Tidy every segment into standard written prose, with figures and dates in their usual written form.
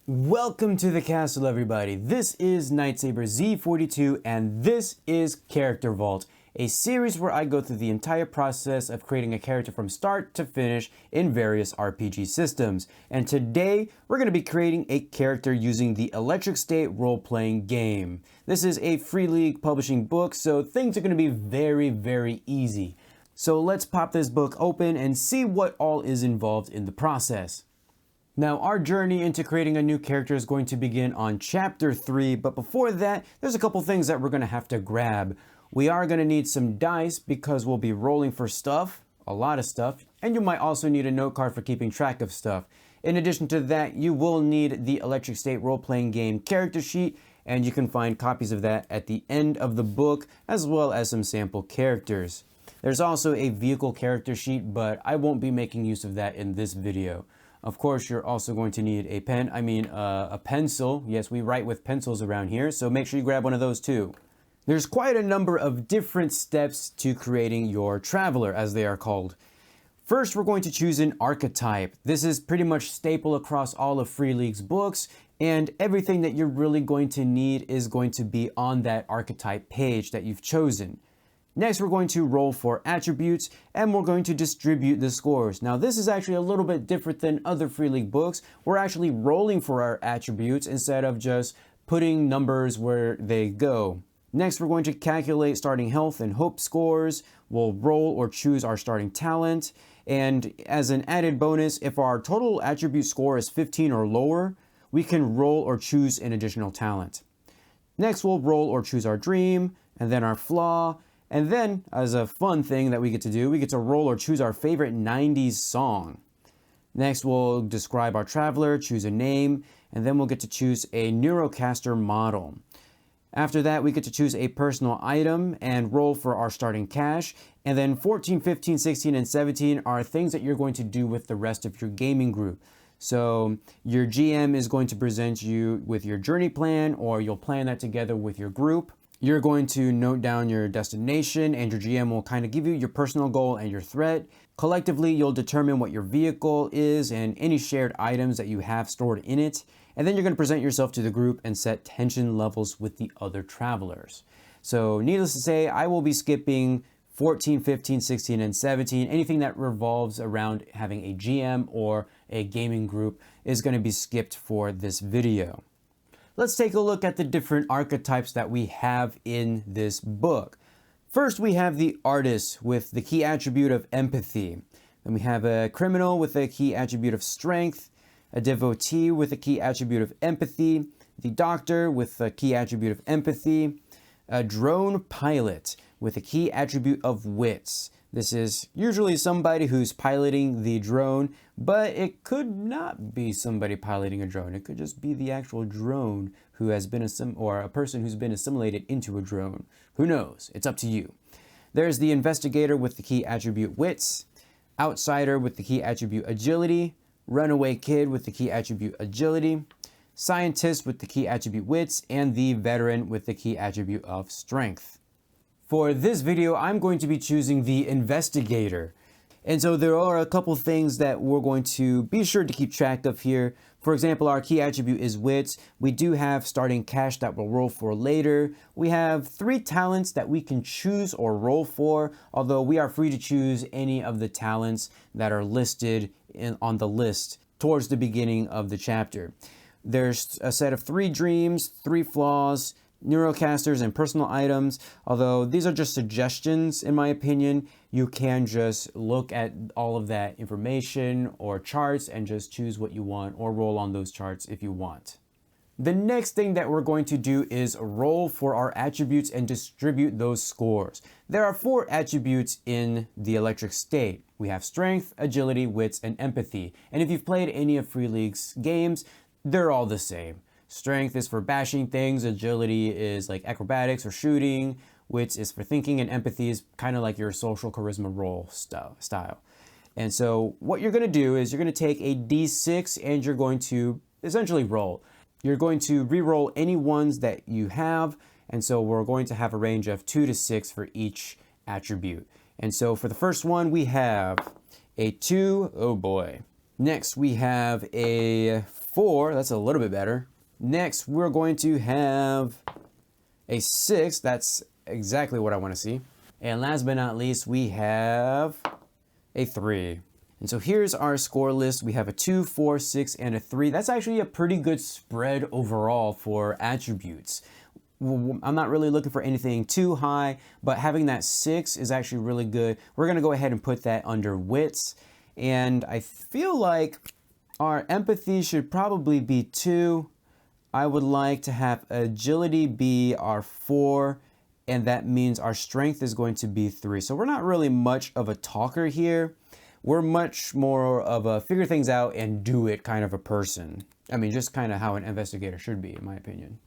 Welcome to the castle, everybody. This is Nightsaber Z42 and this is Character Vault, a series where I go through the entire process of creating a character from start to finish in various RPG systems. And today we're going to be creating a character using the Electric State Roleplaying Game. This is a Free League publishing book, so things are going to be very easy. So let's pop this book open and see what all is involved in the process. Now, our journey into creating a new character is going to begin on Chapter 3, but before that, there's a couple things that we're going to have to grab. We are going to need some dice because we'll be rolling for stuff, a lot of stuff, and you might also need a note card for keeping track of stuff. In addition to that, you will need the Electric State Role-Playing Game character sheet, and you can find copies of that at the end of the book, as well as some sample characters. There's also a vehicle character sheet, but I won't be making use of that in this video. Of course, you're also going to need a pen, a pencil. Yes, we write with pencils around here, so make sure you grab one of those too. There's quite a number of different steps to creating your traveler, as they are called. First, we're going to choose an archetype. This is pretty much staple across all of Free League's books, and everything that you're really going to need is going to be on that archetype page that you've chosen. Next, we're going to roll for attributes, and we're going to distribute the scores. Now, this is actually a little bit different than other Free League books. We're actually rolling for our attributes instead of just putting numbers where they go. Next, we're going to calculate starting health and hope scores. We'll roll or choose our starting talent. And as an added bonus, if our total attribute score is 15 or lower, we can roll or choose an additional talent. Next, we'll roll or choose our dream, and then our flaw. And then, as a fun thing that we get to do, we get to roll or choose our favorite 90s song. Next, we'll describe our traveler, choose a name, and then we'll get to choose a Neurocaster model. After that, we get to choose a personal item and roll for our starting cash. And then 14, 15, 16, and 17 are things that you're going to do with the rest of your gaming group. So your GM is going to present you with your journey plan, or you'll plan that together with your group. You're going to note down your destination, and your GM will kind of give you your personal goal and your threat. Collectively, you'll determine what your vehicle is and any shared items that you have stored in it. And then you're going to present yourself to the group and set tension levels with the other travelers. So needless to say, I will be skipping 14, 15, 16, and 17. Anything that revolves around having a GM or a gaming group is going to be skipped for this video. Let's take a look at the different archetypes that we have in this book. First, we have the artist with the key attribute of empathy. Then we have a criminal with a key attribute of strength, a devotee with a key attribute of empathy, the doctor with a key attribute of empathy, a drone pilot with a key attribute of wits. This is usually somebody who's piloting the drone, but it could not be somebody piloting a drone. It could just be the actual drone who has been or a person who's been assimilated into a drone. Who knows? It's up to you. There's the investigator with the key attribute wits, outsider with the key attribute agility, runaway kid with the key attribute agility, scientist with the key attribute wits, and the veteran with the key attribute of strength. For this video, I'm going to be choosing the investigator. And so there are a couple things that we're going to be sure to keep track of here. For example, our key attribute is wits. We do have starting cash that we'll roll for later. We have 3 talents that we can choose or roll for, although we are free to choose any of the talents that are listed on the list towards the beginning of the chapter. There's a set of 3 dreams, 3 flaws, Neurocasters, and personal items. Although these are just suggestions, in my opinion, you can just look at all of that information or charts and just choose what you want or roll on those charts if you want. The next thing that we're going to do is roll for our attributes and distribute those scores. There are 4 attributes in the Electric State. We have strength, agility, wits, and empathy. And if you've played any of Free League's games, they're all the same. Strength is for bashing things, agility is like acrobatics or shooting, wits is for thinking, and empathy is kind of like your social charisma roll style. And so what you're going to do is you're going to take a d6 and you're going to essentially roll. You're going to re-roll any ones that you have, and so we're going to have a range of 2 to 6 for each attribute. And so for the first one, we have a 2, oh boy. Next, we have a 4, that's a little bit better. Next, we're going to have a 6, that's exactly what I want to see. And last but not least, we have a 3. And so here's our score list. We have a 2, 4, 6, and a 3. That's actually a pretty good spread overall for attributes. I'm not really looking for anything too high, but having that 6 is actually really good. We're gonna go ahead and put that under wits. And I feel like our empathy should probably be 2. I would like to have agility be our 4, and that means our strength is going to be 3. So we're not really much of a talker here. We're much more of a figure things out and do it kind of a person. I mean, just kind of how an investigator should be, in my opinion.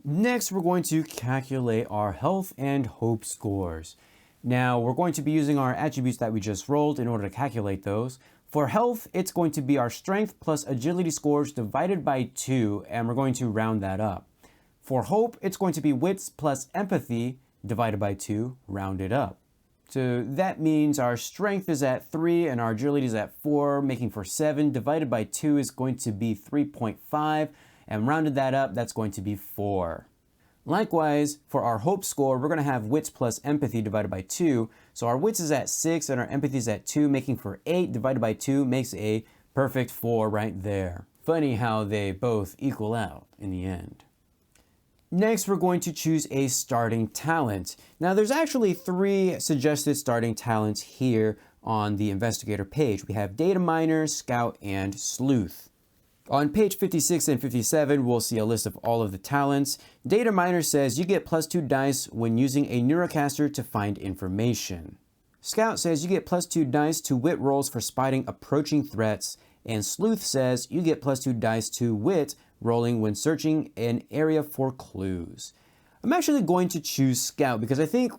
Next, we're going to calculate our health and hope scores. Now, we're going to be using our attributes that we just rolled in order to calculate those. For health, it's going to be our strength plus agility scores divided by 2, and we're going to round that up. For hope, it's going to be wits plus empathy divided by 2, rounded up. So that means our strength is at 3 and our agility is at 4, making for 7. Divided by 2 is going to be 3.5, and rounded that up, that's going to be 4. Likewise, for our hope score, we're going to have wits plus empathy divided by 2. So our wits is at 6 and our empathy is at 2, making for 8. Divided by 2 makes a perfect 4 right there. Funny how they both equal out in the end. Next, we're going to choose a starting talent. Now, there's actually 3 suggested starting talents here on the investigator page. We have data miner, scout, and sleuth. On page 56 and 57, we'll see a list of all of the talents. Data miner says you get +2 dice when using a neurocaster to find information. Scout says you get +2 dice to wit rolls for spotting approaching threats. And sleuth says you get +2 dice to wit rolling when searching an area for clues. I'm actually going to choose scout because I think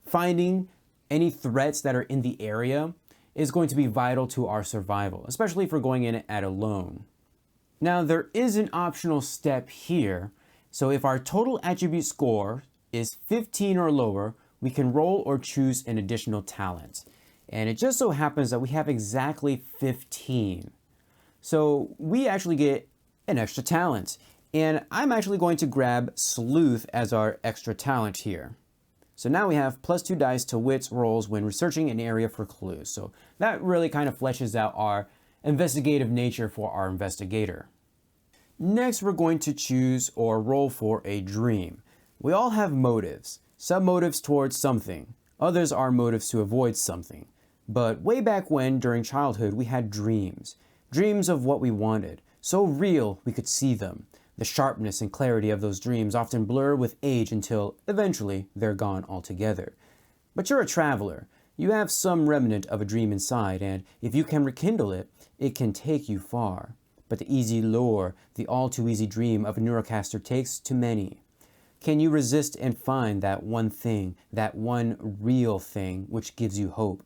finding any threats that are in the area is going to be vital to our survival, especially if we're going in at alone. Now, there is an optional step here. So if our total attribute score is 15 or lower, we can roll or choose an additional talent. And it just so happens that we have exactly 15. So we actually get an extra talent. And I'm actually going to grab sleuth as our extra talent here. So now we have +2 dice to wits rolls when researching an area for clues. So that really kind of fleshes out our investigative nature for our investigator. Next, we're going to choose or roll for a dream. We all have motives, some motives towards something, others are motives to avoid something. But way back when, during childhood, we had dreams. Dreams of what we wanted, so real we could see them. The sharpness and clarity of those dreams often blur with age until eventually they're gone altogether. But you're a traveler. You have some remnant of a dream inside, and if you can rekindle it, it can take you far. But the easy lure, the all-too-easy dream of a neurocaster takes to many. Can you resist and find that one thing, that one real thing, which gives you hope?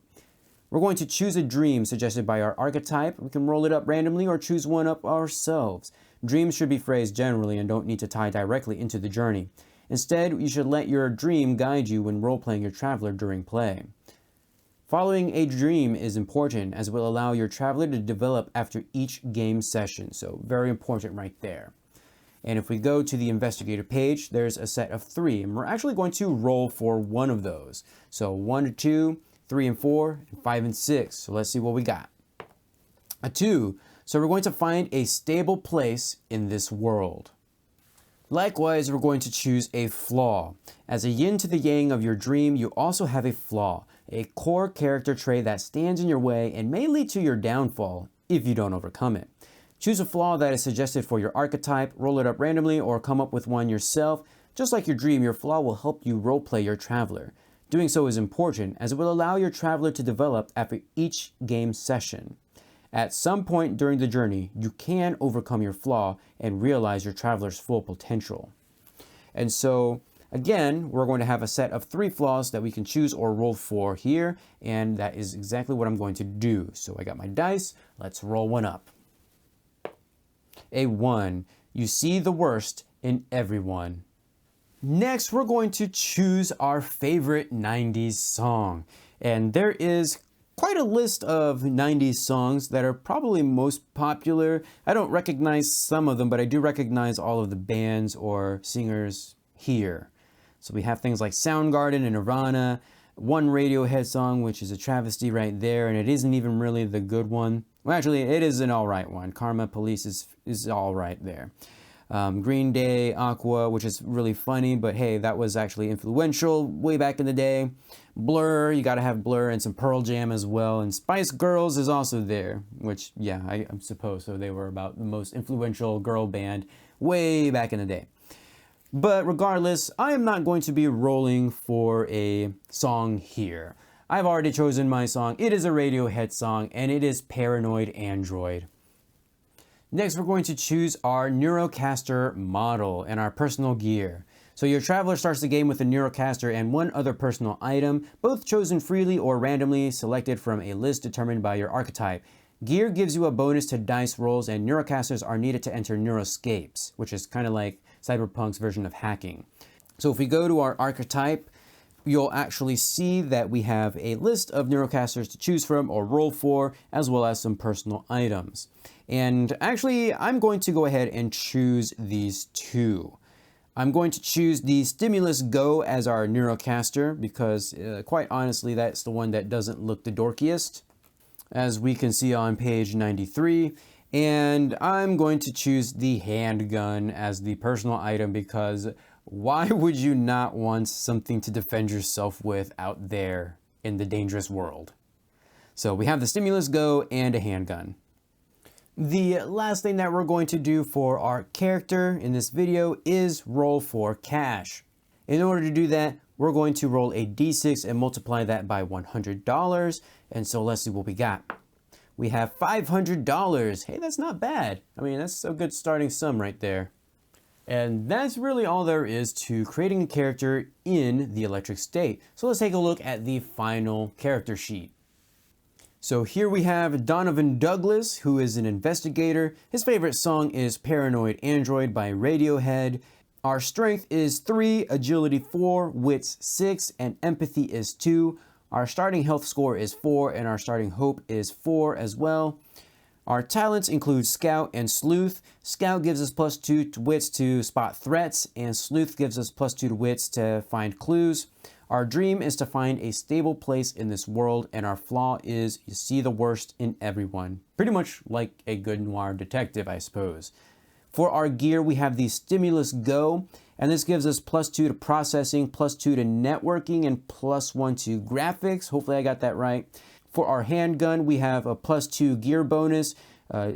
We're going to choose a dream suggested by our archetype. We can roll it up randomly or choose one up ourselves. Dreams should be phrased generally and don't need to tie directly into the journey. Instead, you should let your dream guide you when role-playing your traveler during play. Following a dream is important as it will allow your traveler to develop after each game session. So very important right there. And if we go to the investigator page, there's a set of 3, and we're actually going to roll for one of those. So 1 to 2, 3 and 4, and 5 and 6. So let's see what we got. A 2. So we're going to find a stable place in this world. Likewise, we're going to choose a flaw. As a yin to the yang of your dream, you also have a flaw, a core character trait that stands in your way and may lead to your downfall if you don't overcome it. Choose a flaw that is suggested for your archetype, roll it up randomly, or come up with one yourself. Just like your dream, your flaw will help you roleplay your traveler. Doing so is important as it will allow your traveler to develop after each game session. At some point during the journey, you can overcome your flaw and realize your traveler's full potential. And so, again, we're going to have a set of 3 flaws that we can choose or roll for here, and that is exactly what I'm going to do. So I got my dice, let's roll one up. A 1, you see the worst in everyone. Next, we're going to choose our favorite 90s song. And there is quite a list of 90s songs that are probably most popular. I don't recognize some of them, but I do recognize all of the bands or singers here. So we have things like Soundgarden and Nirvana, one Radiohead song, which is a travesty right there, and it isn't even really the good one. Well, actually, it is an alright one. Karma Police is alright there. Green Day, Aqua, which is really funny, but hey, that was actually influential way back in the day. Blur, you gotta have Blur, and some Pearl Jam as well. And Spice Girls is also there, which, yeah, I suppose so. They were about the most influential girl band way back in the day. But regardless, I am not going to be rolling for a song here. I've already chosen my song. It is a Radiohead song, and it is Paranoid Android. Next, we're going to choose our Neurocaster model and our personal gear. So your traveler starts the game with a Neurocaster and one other personal item, both chosen freely or randomly selected from a list determined by your archetype. Gear gives you a bonus to dice rolls, and Neurocasters are needed to enter Neuroscapes, which is kind of like Cyberpunk's version of hacking. So if we go to our archetype, you'll actually see that we have a list of Neurocasters to choose from or roll for, as well as some personal items. And actually, I'm going to go ahead and choose these two. I'm going to choose the Stimulus Go as our Neurocaster because, quite honestly, that's the one that doesn't look the dorkiest, as we can see on page 93. And I'm going to choose the handgun as the personal item because why would you not want something to defend yourself with out there in the dangerous world? So we have the Stimulus Go and a handgun. The last thing that we're going to do for our character in this video is roll for cash. In order to do that, we're going to roll a d6 and multiply that by $100. And so let's see what we got. We have $500. Hey, that's not bad. I mean, that's a good starting sum right there. And that's really all there is to creating a character in the Electric State. So let's take a look at the final character sheet. So here we have Donovan Douglas, who is an investigator. His favorite song is Paranoid Android by Radiohead. Our strength is 3, agility 4, wits 6, and empathy is 2. Our starting health score is 4, and our starting hope is 4 as well. Our talents include Scout and Sleuth. Scout gives us +2 to wits to spot threats, and Sleuth gives us +2 to wits to find clues. Our dream is to find a stable place in this world, and our flaw is you see the worst in everyone. Pretty much like a good noir detective, I suppose. For our gear, we have the Stimulus Go, and this gives us +2 to processing, +2 to networking, and +1 to graphics. Hopefully I got that right. For our handgun, we have a +2 gear bonus,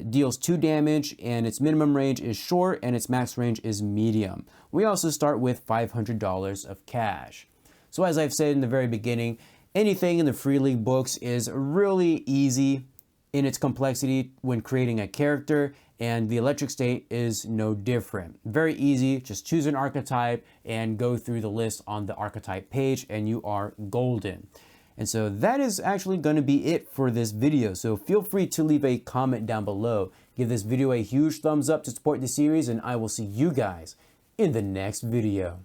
deals 2 damage, and its minimum range is short, and its max range is medium. We also start with $500 of cash. So as I've said in the very beginning, anything in the Free League books is really easy in its complexity when creating a character, and the Electric State is no different. Very easy, just choose an archetype and go through the list on the archetype page and you are golden. And so that is actually going to be it for this video. So feel free to leave a comment down below. Give this video a huge thumbs up to support the series, and I will see you guys in the next video.